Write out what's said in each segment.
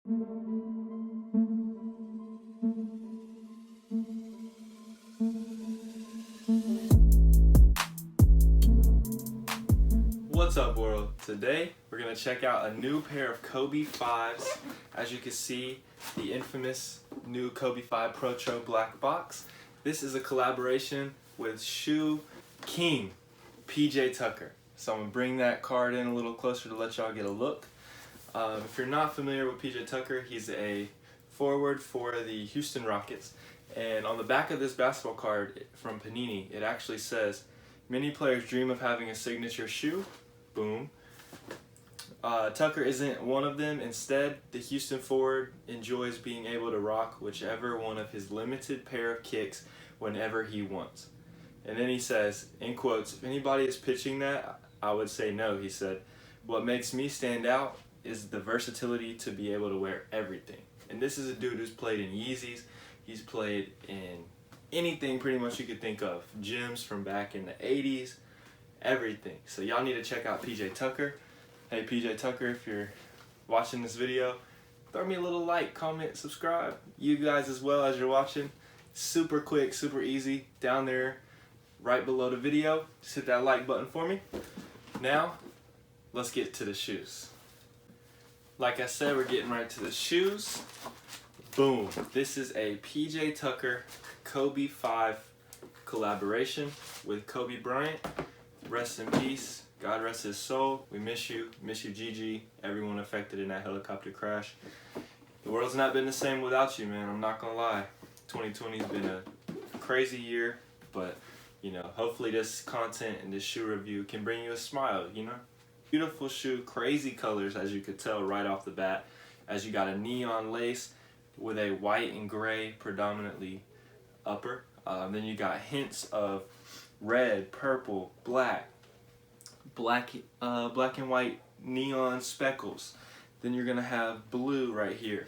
What's up, world? Today we're going to check out a new pair of Kobe 5s. As you can see, the infamous new Kobe 5 Protro black box. This is a collaboration with shoe king PJ Tucker. So I'm going to bring that card in a little closer to let y'all get a look. If you're not familiar with PJ Tucker, he's a forward for the Houston Rockets. And on the back of this basketball card from Panini, it actually says, "Many players dream of having a signature shoe." Boom. Tucker isn't one of them. Instead, the Houston forward enjoys being able to rock whichever one of his limited pair of kicks whenever he wants. And then he says, in quotes, "If anybody is pitching that, I would say no," he said. "What makes me stand out is the versatility to be able to wear everything." And this is a dude who's played in Yeezys. He's played in anything pretty much you could think of. Gyms from back in the 80s. Everything. So y'all need to check out PJ Tucker. Hey PJ Tucker, if you're watching this video, throw me a little like, comment, subscribe. You guys as well as you're watching. Super quick, super easy. Down there, right below the video, just hit that like button for me. Now, let's get to the shoes. Like I said, we're getting right to the shoes. Boom. This is a PJ Tucker Kobe 5 collaboration with Kobe Bryant. Rest in peace. God rest his soul. We miss you. Miss you, GIGI. Everyone affected in that helicopter crash. The world's not been the same without you, man. I'm not gonna lie. 2020's been a crazy year, but you know, hopefully this content and this shoe review can bring you a smile, you know? Beautiful shoe, crazy colors as you could tell right off the bat, as you got a neon lace with a white and gray predominantly upper. Then you got hints of red, purple, black and white neon speckles. Then you're gonna have blue right here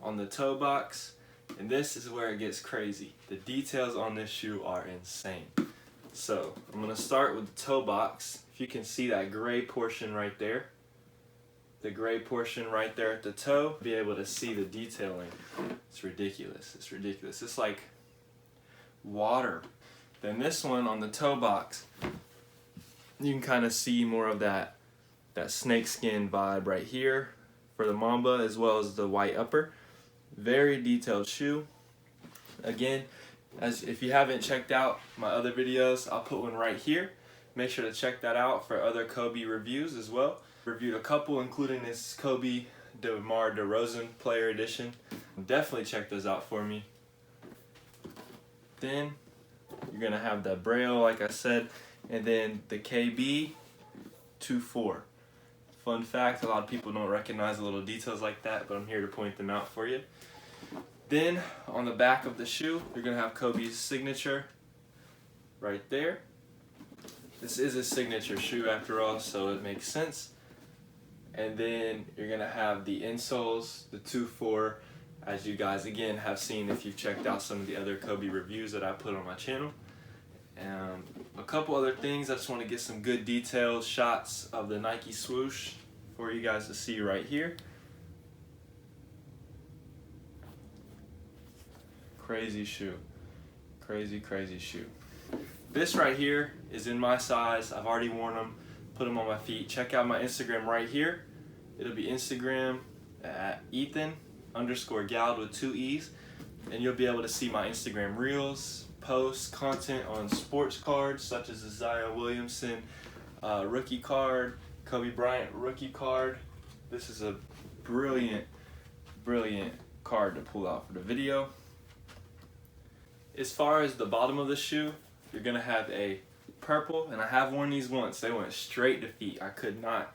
on the toe box, and this is where it gets crazy. The details on this shoe are insane. So I'm gonna start with the toe box. If you can see that gray portion right there, the gray portion right there at the toe, be able to see the detailing. It's ridiculous. It's ridiculous. It's like water. Then this one on the toe box, you can kind of see more of that snakeskin vibe right here for the Mamba, as well as the white upper. Very detailed shoe. Again, as if you haven't checked out my other videos, I'll put one right here. Make sure to check that out for other Kobe reviews as well. Reviewed a couple, including this Kobe DeMar DeRozan Player Edition. Definitely check those out for me. Then you're gonna have the Braille, like I said, and then the KB24. Fun fact, a lot of people don't recognize the little details like that, but I'm here to point them out for you. Then on the back of the shoe, you're gonna have Kobe's signature right there. This is a signature shoe after all, so it makes sense. And then you're gonna have the insoles, the 2-4, as you guys again have seen if you've checked out some of the other Kobe reviews that I put on my channel. A couple other things, I just want to get some good detailed shots of the Nike swoosh for you guys to see right here. Crazy shoe. Crazy, crazy shoe. This right here is in my size. I've already worn them, put them on my feet. Check out my Instagram right here. It'll be Instagram at Ethan_Goude with 2 E's. And you'll be able to see my Instagram reels, posts, content on sports cards such as the Zion Williamson rookie card, Kobe Bryant rookie card. This is a brilliant, brilliant card to pull out for the video. As far as the bottom of the shoe, you're gonna have a purple, and I have worn these once. They went straight to feet. I could not,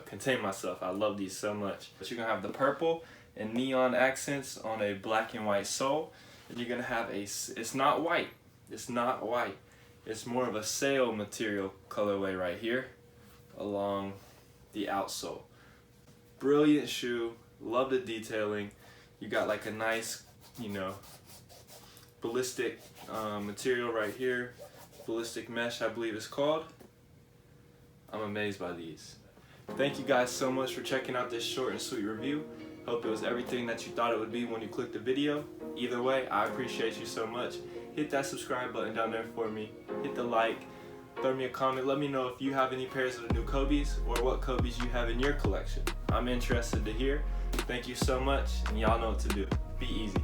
contain myself. I love these so much. But you're gonna have the purple and neon accents on a black and white sole. And you're gonna have it's not white. It's not white. It's more of a sail material colorway right here along the outsole. Brilliant shoe. Love the detailing. You got like a nice, ballistic material right here. Ballistic mesh, I believe it's called. I'm amazed by these. Thank you guys so much for checking out this short and sweet review. Hope it was everything that you thought it would be when you clicked the video. Either way, I appreciate you so much. Hit that subscribe button down there for me. Hit the like. Throw me a comment. Let me know if you have any pairs of the new Kobe's or what Kobe's you have in your collection. I'm interested to hear. Thank you so much, and y'all know what to do. Be easy.